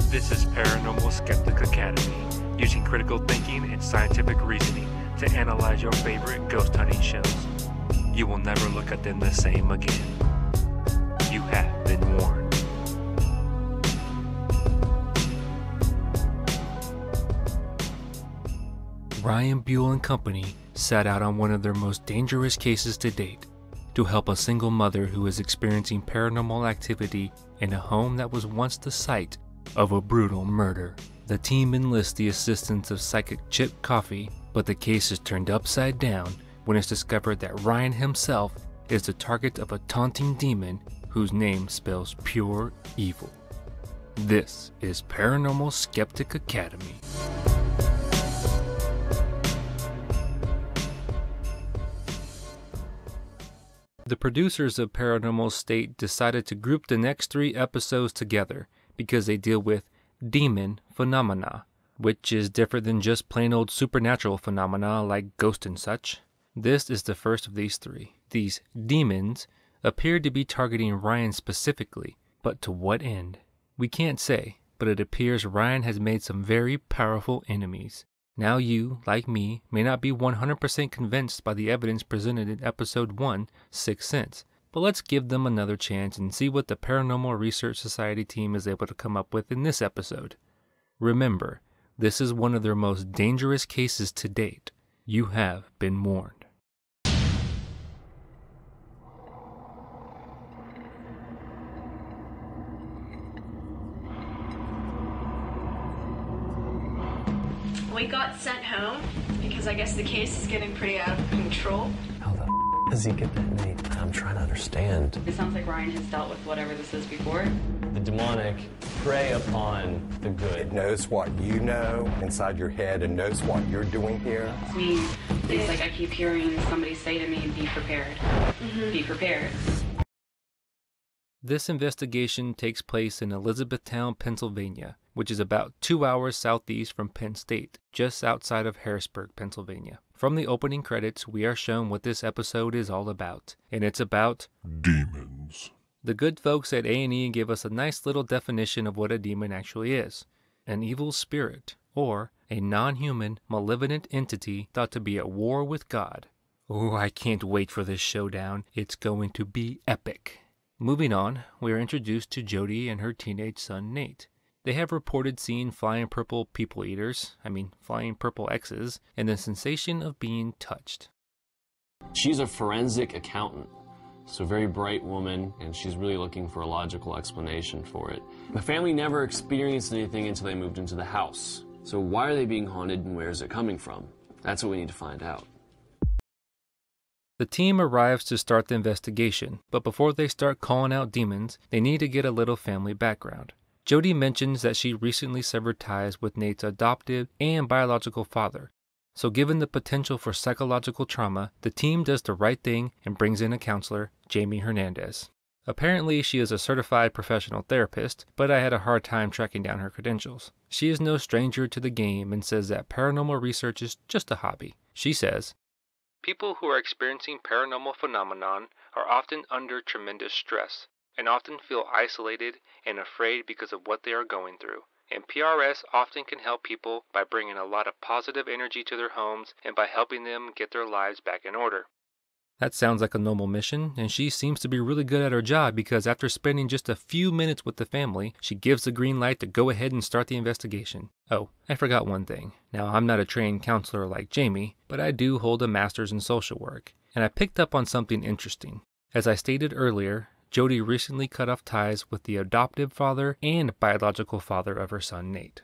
This is Paranormal Skeptic Academy, using critical thinking and scientific reasoning to analyze your favorite ghost hunting shows. You will never look at them the same again. You have been warned. Ryan, Buell and company sat out on one of their most dangerous cases to date to help a single mother who is experiencing paranormal activity in a home that was once the site of a brutal murder. The team enlists the assistance of psychic Chip Coffey, but the case is turned upside down when it's discovered that Ryan himself is the target of a taunting demon whose name spells pure evil. This is Paranormal Skeptic Academy. The producers of Paranormal State decided to group the next 3 episodes together because they deal with demon phenomena, which is different than just plain old supernatural phenomena like ghosts and such. This is the first of these 3. These demons appear to be targeting Ryan specifically, but to what end? We can't say, but it appears Ryan has made some very powerful enemies. Now you, like me, may not be 100% convinced by the evidence presented in episode 1, Sixth Sense, but let's give them another chance and see what the Paranormal Research Society team is able to come up with in this episode. Remember, this is one of their most dangerous cases to date. You have been warned. We got sent home because I guess the case is getting pretty out of control. How the does he get that many? I'm trying to understand. It sounds like Ryan has dealt with whatever this is before. The demonic prey upon the good. It knows what you know inside your head and knows what you're doing here. It's me. It's like I keep hearing somebody say to me, be prepared. Be prepared. This investigation takes place in Elizabethtown, Pennsylvania, which is about 2 hours southeast from Penn State, just outside of Harrisburg, Pennsylvania. From the opening credits, we are shown what this episode is all about, and it's about demons. The good folks at A&E give us a nice little definition of what a demon actually is. An evil spirit, or a non-human, malevolent entity thought to be at war with God. Oh, I can't wait for this showdown. It's going to be epic. Moving on, we are introduced to Jody and her teenage son Nate. They have reported seeing flying purple people eaters, flying purple X's, and the sensation of being touched. She's a forensic accountant, so a very bright woman, and she's really looking for a logical explanation for it. The family never experienced anything until they moved into the house. So why are they being haunted and where is it coming from? That's what we need to find out. The team arrives to start the investigation, but before they start calling out demons, they need to get a little family background. Jody mentions that she recently severed ties with Nate's adoptive and biological father. So given the potential for psychological trauma, the team does the right thing and brings in a counselor, Jamie Hernandez. Apparently, she is a certified professional therapist, but I had a hard time tracking down her credentials. She is no stranger to the game and says that paranormal research is just a hobby. She says, "People who are experiencing paranormal phenomenon are often under tremendous stress and often feel isolated and afraid because of what they are going through. And PRS often can help people by bringing a lot of positive energy to their homes and by helping them get their lives back in order." That sounds like a noble mission, and she seems to be really good at her job because after spending just a few minutes with the family, she gives the green light to go ahead and start the investigation. Oh, I forgot one thing. Now, I'm not a trained counselor like Jamie, but I do hold a master's in social work, and I picked up on something interesting. As I stated earlier, Jody recently cut off ties with the adoptive father and biological father of her son Nate.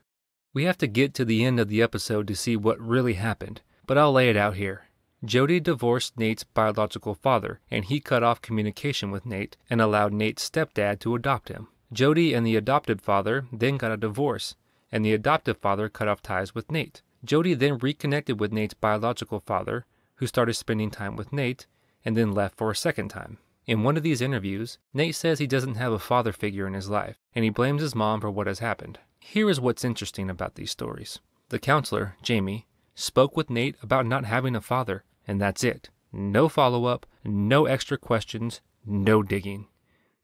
We have to get to the end of the episode to see what really happened, but I'll lay it out here. Jody divorced Nate's biological father, and he cut off communication with Nate and allowed Nate's stepdad to adopt him. Jody and the adopted father then got a divorce, and the adoptive father cut off ties with Nate. Jody then reconnected with Nate's biological father, who started spending time with Nate, and then left for a second time. In one of these interviews, Nate says he doesn't have a father figure in his life, and he blames his mom for what has happened. Here is what's interesting about these stories. The counselor, Jamie, spoke with Nate about not having a father, and that's it. No follow-up, no extra questions, no digging.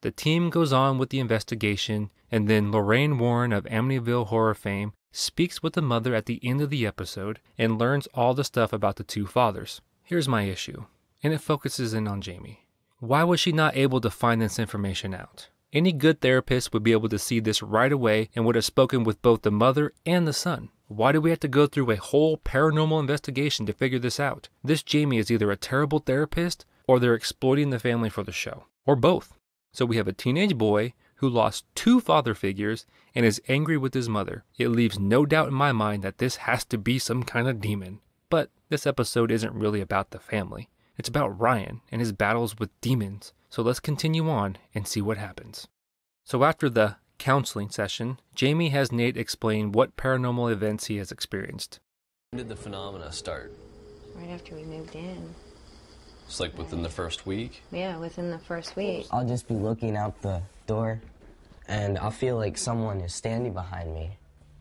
The team goes on with the investigation, and then Lorraine Warren of Amityville horror fame speaks with the mother at the end of the episode and learns all the stuff about the two fathers. Here's my issue, and it focuses in on Jamie. Why was she not able to find this information out? Any good therapist would be able to see this right away and would have spoken with both the mother and the son. Why do we have to go through a whole paranormal investigation to figure this out? This Jamie is either a terrible therapist or they're exploiting the family for the show, or both. So we have a teenage boy who lost two father figures and is angry with his mother. It leaves no doubt in my mind that this has to be some kind of demon. But this episode isn't really about the family. It's about Ryan and his battles with demons. So let's continue on and see what happens. So after the counseling session, Jamie has Nate explain what paranormal events he has experienced. When did the phenomena start? Right after we moved in. It's like within the first week? Yeah, within the first week. I'll just be looking out the door, and I'll feel like someone is standing behind me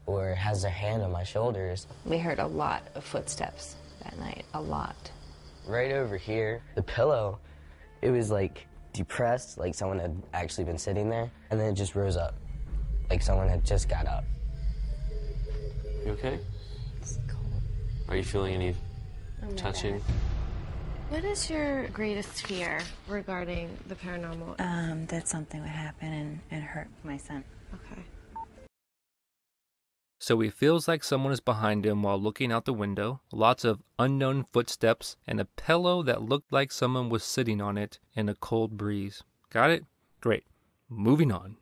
or has their hand on my shoulders. We heard a lot of footsteps that night, a lot. Right over here, the pillow, it was like depressed, like someone had actually been sitting there, and then it just rose up, like someone had just got up. You okay? It's cold. Are you feeling any touching? What is your greatest fear regarding the paranormal? That something would happen and hurt my son. Okay. So he feels like someone is behind him while looking out the window, lots of unknown footsteps, and a pillow that looked like someone was sitting on it in a cold breeze. Got it? Great. Moving on.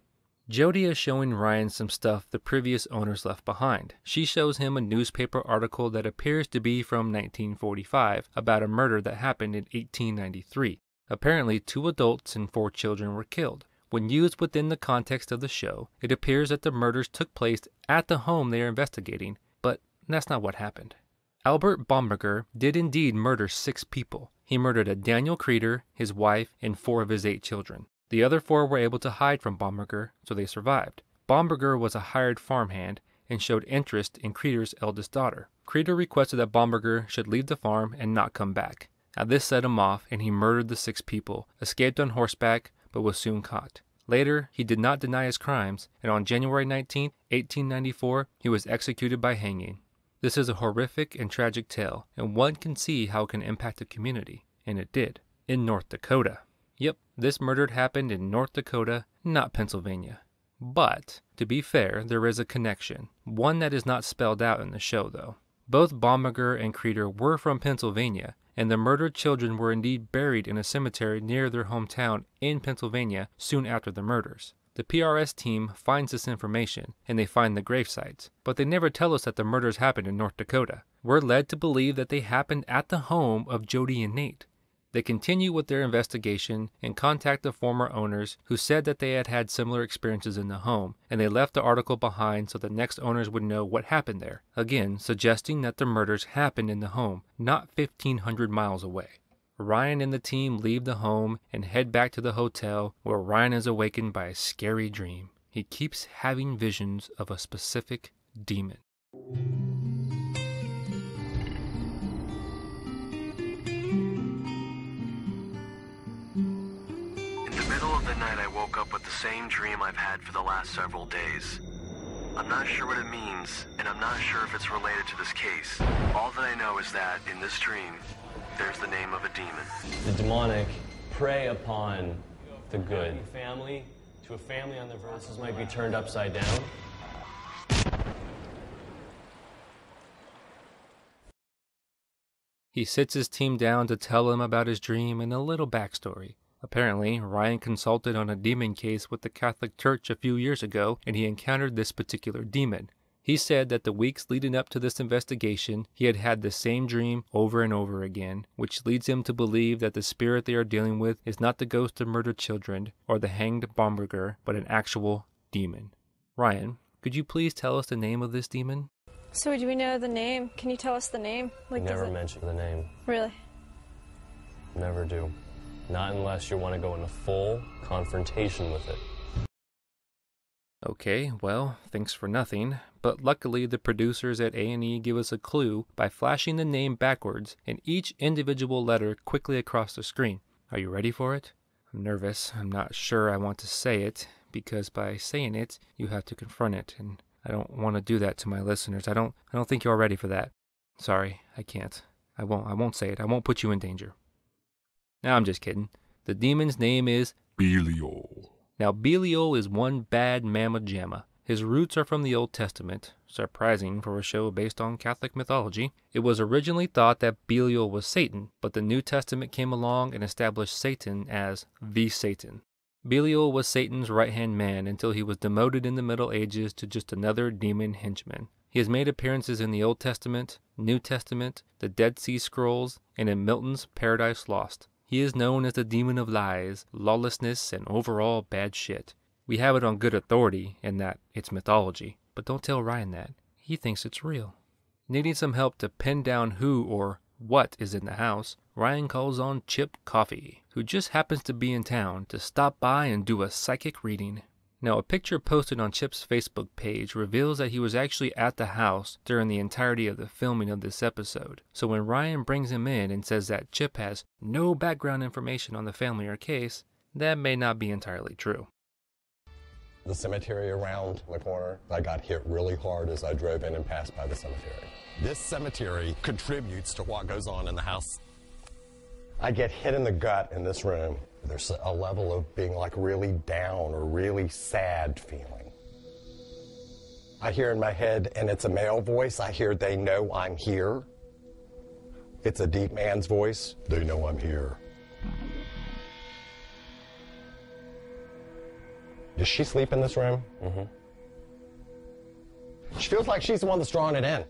Jody is showing Ryan some stuff the previous owners left behind. She shows him a newspaper article that appears to be from 1945 about a murder that happened in 1893. Apparently, 2 adults and 4 children were killed. When used within the context of the show, it appears that the murders took place at the home they are investigating, but that's not what happened. Albert Bomberger did indeed murder 6 people. He murdered a Daniel Creeder, his wife, and 4 of his 8 children. The other 4 were able to hide from Bomberger, so they survived. Bomberger was a hired farmhand and showed interest in Creeder's eldest daughter. Creeder requested that Bomberger should leave the farm and not come back. Now this set him off, and he murdered the 6 people, escaped on horseback, but was soon caught. Later, he did not deny his crimes, and on January 19, 1894, he was executed by hanging. This is a horrific and tragic tale, and one can see how it can impact a community, and it did, in North Dakota. Yep, this murder happened in North Dakota, not Pennsylvania. But, to be fair, there is a connection, one that is not spelled out in the show though. Both Bomberger and Creeder were from Pennsylvania, and the murdered children were indeed buried in a cemetery near their hometown in Pennsylvania soon after the murders. The PRS team finds this information, and they find the gravesites, but they never tell us that the murders happened in North Dakota. We're led to believe that they happened at the home of Jody and Nate. They continue with their investigation and contact the former owners who said that they had had similar experiences in the home, and they left the article behind so the next owners would know what happened there, again suggesting that the murders happened in the home, not 1,500 miles away. Ryan and the team leave the home and head back to the hotel where Ryan is awakened by a scary dream. He keeps having visions of a specific demon. Night I woke up with the same dream I've had for the last several days. I'm not sure what it means, and I'm not sure if it's related to this case. All that I know is that, in this dream, there's the name of a demon. The demonic prey upon the good. Family, to a family on the verses might be turned upside down. He sits his team down to tell them about his dream and a little backstory. Apparently, Ryan consulted on a demon case with the Catholic Church a few years ago, and he encountered this particular demon. He said that the weeks leading up to this investigation, he had had the same dream over and over again, which leads him to believe that the spirit they are dealing with is not the ghost of murdered children or the hanged Bomberger, but an actual demon. Ryan, could you please tell us the name of this demon? So do we know the name? Can you tell us the name? Never mention the name. Really? Never do. Not unless you want to go into full confrontation with it. Okay, well, thanks for nothing, but luckily the producers at A&E give us a clue by flashing the name backwards and each individual letter quickly across the screen. Are you ready for it? I'm nervous. I'm not sure I want to say it, because by saying it, you have to confront it, and I don't want to do that to my listeners. I don't think you're ready for that. Sorry, I can't. I won't say it. I won't put you in danger. Now, I'm just kidding. The demon's name is Belial. Now, Belial is one bad mamma jamma. His roots are from the Old Testament, surprising for a show based on Catholic mythology. It was originally thought that Belial was Satan, but the New Testament came along and established Satan as the Satan. Belial was Satan's right-hand man until he was demoted in the Middle Ages to just another demon henchman. He has made appearances in the Old Testament, New Testament, the Dead Sea Scrolls, and in Milton's Paradise Lost. He is known as the demon of lies, lawlessness, and overall bad shit. We have it on good authority in that it's mythology, but don't tell Ryan that. He thinks it's real. Needing some help to pin down who or what is in the house, Ryan calls on Chip Coffey, who just happens to be in town, to stop by and do a psychic reading. Now, a picture posted on Chip's Facebook page reveals that he was actually at the house during the entirety of the filming of this episode. So when Ryan brings him in and says that Chip has no background information on the family or case, that may not be entirely true. The cemetery around the corner, I got hit really hard as I drove in and passed by the cemetery. This cemetery contributes to what goes on in the house. I get hit in the gut in this room. There's a level of being like really down or really sad feeling. I hear in my head, and it's a male voice, I hear they know I'm here. It's a deep man's voice. They know I'm here. Does she sleep in this room? Mm-hmm. She feels like she's the one that's drawing it in.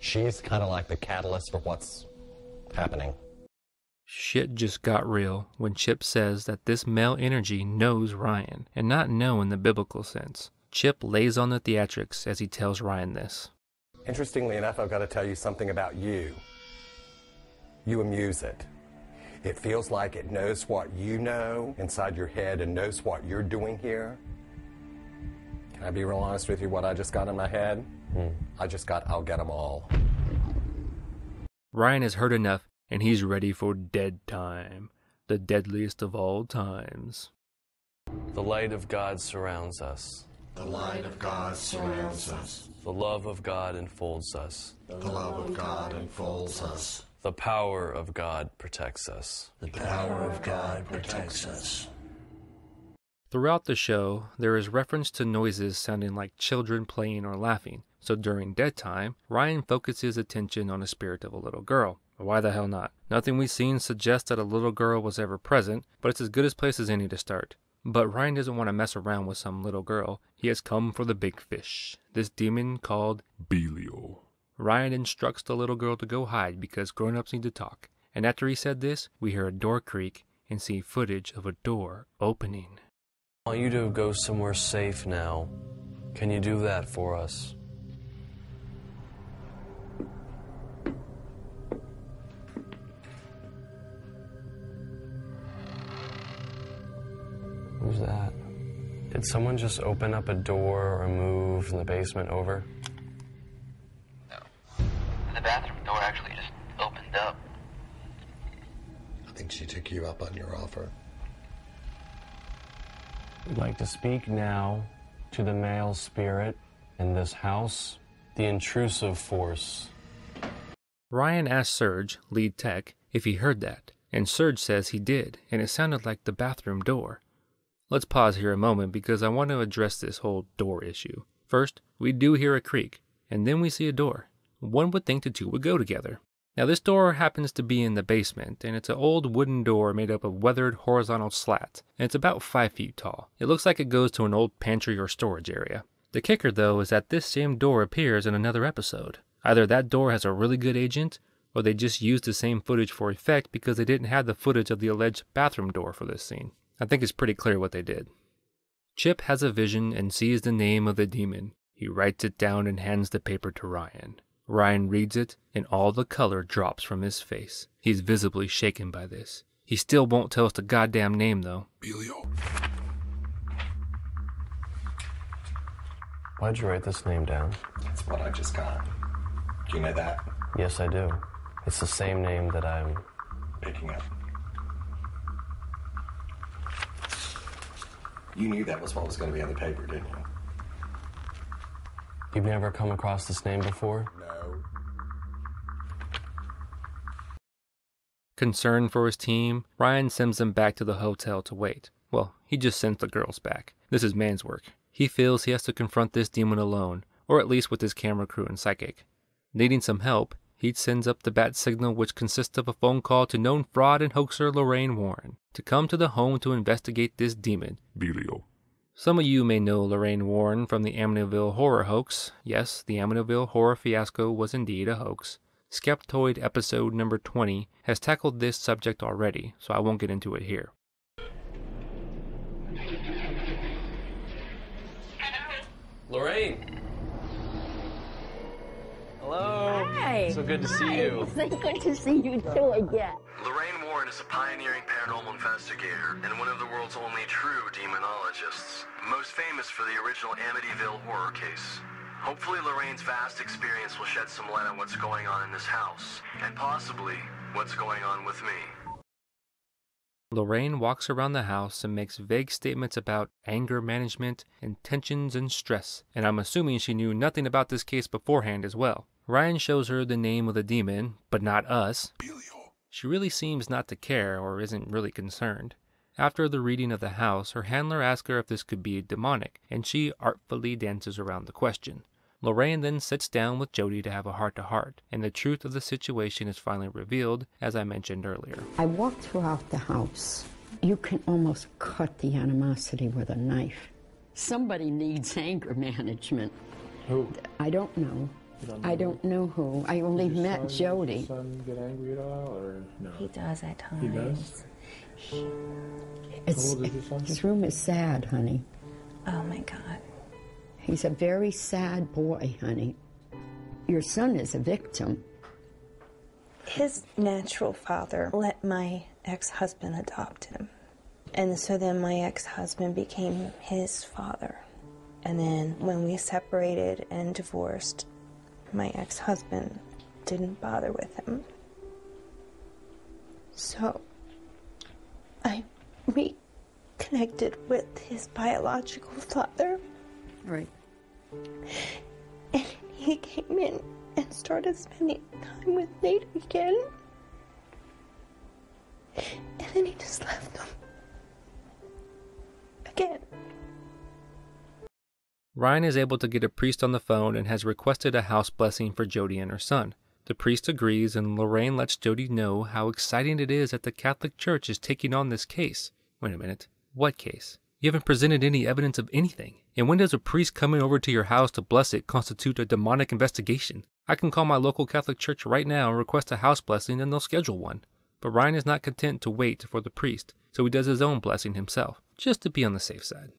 She's kind of like the catalyst for what's happening. Shit just got real when Chip says that this male energy knows Ryan, and not know in the biblical sense. Chip lays on the theatrics as he tells Ryan this. Interestingly enough, I've got to tell you something about you. You amuse it. It feels like it knows what you know inside your head and knows what you're doing here. Can I be real honest with you, what I just got in my head? I just got, I'll get them all. Ryan has heard enough, and he's ready for dead time, the deadliest of all times. The light of God surrounds us. The light of God surrounds us. The love of God enfolds us. The love of God enfolds us. The power of God protects us. The power of God protects us. Throughout the show, there is reference to noises sounding like children playing or laughing, so during dead time, Ryan focuses attention on the spirit of a little girl. Why the hell not? Nothing we've seen suggests that a little girl was ever present, but it's as good a place as any to start. But Ryan doesn't want to mess around with some little girl. He has come for the big fish, this demon called Belial. Ryan instructs the little girl to go hide because grown-ups need to talk. And after he said this, we hear a door creak and see footage of a door opening. I want you to go somewhere safe now. Can you do that for us? Who's that? Did someone just open up a door or move in the basement over? The bathroom door actually just opened up. I think she took you up on your offer. We'd like to speak now to the male spirit in this house, the intrusive force. Ryan asked Serge, lead tech, if he heard that, and Serge says he did, and it sounded like the bathroom door. Let's pause here a moment because I want to address this whole door issue. First, we do hear a creak, and then we see a door. One would think the two would go together. Now this door happens to be in the basement, and it's an old wooden door made up of weathered horizontal slats, and it's about 5 feet tall. It looks like it goes to an old pantry or storage area. The kicker though is that this same door appears in another episode. Either that door has a really good agent, or they just used the same footage for effect because they didn't have the footage of the alleged bathroom door for this scene. I think it's pretty clear what they did. Chip has a vision and sees the name of the demon. He writes it down and hands the paper to Ryan. Ryan reads it, and all the color drops from his face. He's visibly shaken by this. He still won't tell us the goddamn name, though. Belial. Why'd you write this name down? That's what I just got. Do you know that? Yes, I do. It's the same name that I'm picking up. You knew that was what was going to be on the paper, didn't you? You've never come across this name before? No. Concerned for his team, Ryan sends them back to the hotel to wait. Well, he just sends the girls back. This is man's work. He feels he has to confront this demon alone, or at least with his camera crew and psychic. Needing some help, he sends up the bat signal, which consists of a phone call to known fraud and hoaxer Lorraine Warren to come to the home to investigate this demon, Belial. Some of you may know Lorraine Warren from the Amityville horror hoax. Yes, the Amityville horror fiasco was indeed a hoax. Skeptoid episode number 20 has tackled this subject already, so I won't get into it here. Lorraine! Hello! Hi! So good to see you. It's so good to see you too again. Lorraine Warren is a pioneering paranormal investigator and one of the world's only true demonologists, most famous for the original Amityville horror case. Hopefully Lorraine's vast experience will shed some light on what's going on in this house, and possibly what's going on with me. Lorraine walks around the house and makes vague statements about anger management and tensions and stress, and I'm assuming she knew nothing about this case beforehand as well. Ryan shows her the name of the demon, but not us. She really seems not to care or isn't really concerned. After the reading of the house, her handler asks her if this could be demonic, and she artfully dances around the question. Lorraine then sits down with Jody to have a heart-to-heart, and the truth of the situation is finally revealed, as I mentioned earlier. I walked throughout the house. You can almost cut the animosity with a knife. Somebody needs anger management. Who? I don't know. I don't know who. I only met Jody. Does your son get angry at all, or no? He does at times. He does? It's, How old is your son? his room is sad, honey. Oh my God. He's a very sad boy, honey. Your son is a victim. His natural father let my ex-husband adopt him. And so then my ex-husband became his father. And then when we separated and divorced, my ex-husband didn't bother with him. So I reconnected with his biological father. Right. And he came in and started spending time with Nate again. And then he just left them. Again. Ryan is able to get a priest on the phone and has requested a house blessing for Jody and her son. The priest agrees, and Lorraine lets Jody know how exciting it is that the Catholic Church is taking on this case. Wait a minute. What case? You haven't presented any evidence of anything. And when does a priest coming over to your house to bless it constitute a demonic investigation? I can call my local Catholic church right now and request a house blessing, and they'll schedule one. But Ryan is not content to wait for the priest, so he does his own blessing himself, just to be on the safe side.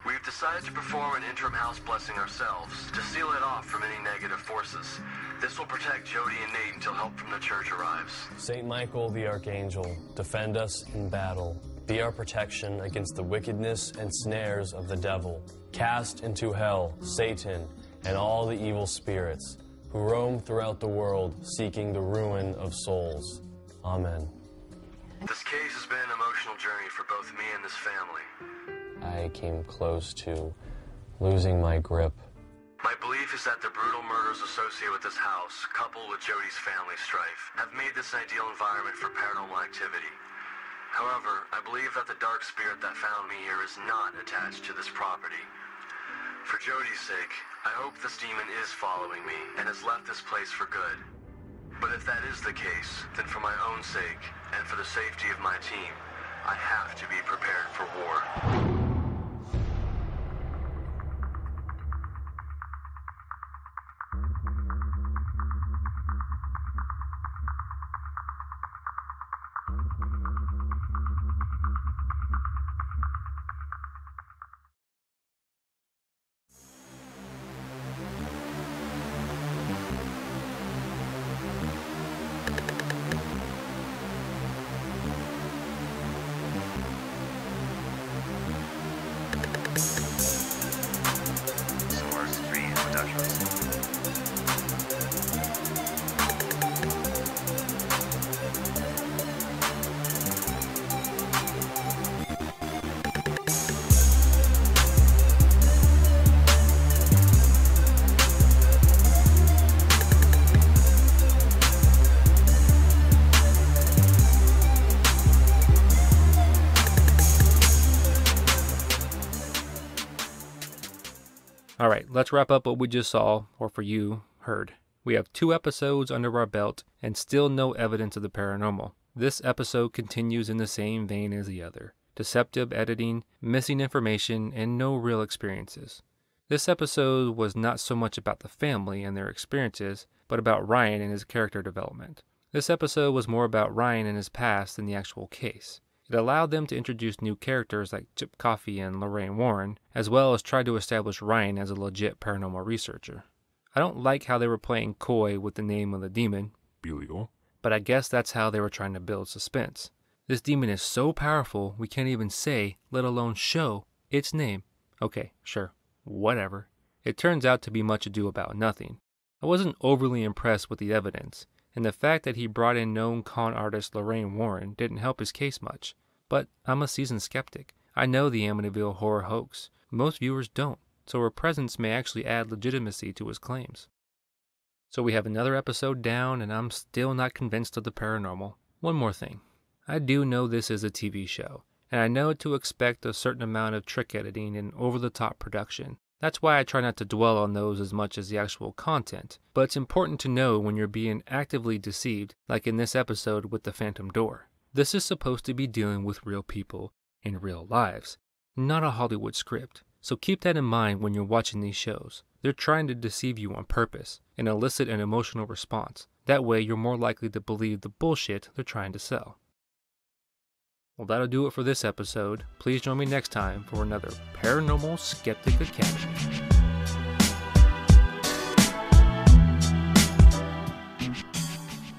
We've decided to perform an interim house blessing ourselves to seal it off from any negative forces. This will protect Jody and Nate until help from the church arrives. Saint Michael the Archangel, defend us in battle. Be our protection against the wickedness and snares of the devil. Cast into hell Satan and all the evil spirits who roam throughout the world seeking the ruin of souls. Amen. This case has been an emotional journey for both me and this family. I came close to losing my grip. My belief is that the brutal murders associated with this house, coupled with Jody's family strife, have made this an ideal environment for paranormal activity. However, I believe that the dark spirit that found me here is not attached to this property. For Jody's sake, I hope this demon is following me and has left this place for good. But if that is the case, then for my own sake and for the safety of my team, I have to be prepared for war. Alright, let's wrap up what we just saw, or for you, heard. We have 2 episodes under our belt and still no evidence of the paranormal. This episode continues in the same vein as the other. Deceptive editing, missing information, and no real experiences. This episode was not so much about the family and their experiences, but about Ryan and his character development. This episode was more about Ryan and his past than the actual case. It allowed them to introduce new characters like Chip Coffey and Lorraine Warren, as well as try to establish Ryan as a legit paranormal researcher. I don't like how they were playing coy with the name of the demon, Buell, but I guess that's how they were trying to build suspense. This demon is so powerful we can't even say, let alone show, its name. Okay, sure, whatever. It turns out to be much ado about nothing. I wasn't overly impressed with the evidence, and the fact that he brought in known con artist Lorraine Warren didn't help his case much. But I'm a seasoned skeptic. I know the Amityville horror hoax. Most viewers don't, so her presence may actually add legitimacy to his claims. So we have another episode down, and I'm still not convinced of the paranormal. One more thing. I do know this is a TV show, and I know to expect a certain amount of trick editing and over-the-top production. That's why I try not to dwell on those as much as the actual content, but it's important to know when you're being actively deceived, like in this episode with the Phantom Door. This is supposed to be dealing with real people in real lives, not a Hollywood script. So keep that in mind when you're watching these shows. They're trying to deceive you on purpose and elicit an emotional response. That way you're more likely to believe the bullshit they're trying to sell. Well, that'll do it for this episode. Please join me next time for another Paranormal Skeptic Academy.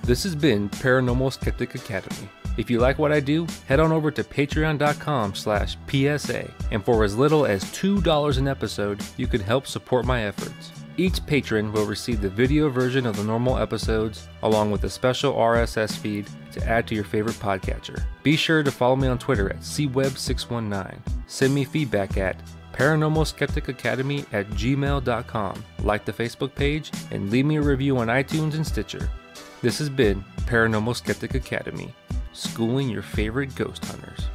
This has been Paranormal Skeptic Academy. If you like what I do, head on over to patreon.com/PSA, and for as little as $2 an episode, you can help support my efforts. Each patron will receive the video version of the normal episodes, along with a special RSS feed to add to your favorite podcatcher. Be sure to follow me on Twitter at cweb619. Send me feedback at paranormalskepticacademy@gmail.com. Like the Facebook page, and leave me a review on iTunes and Stitcher. This has been Paranormal Skeptic Academy, schooling your favorite ghost hunters.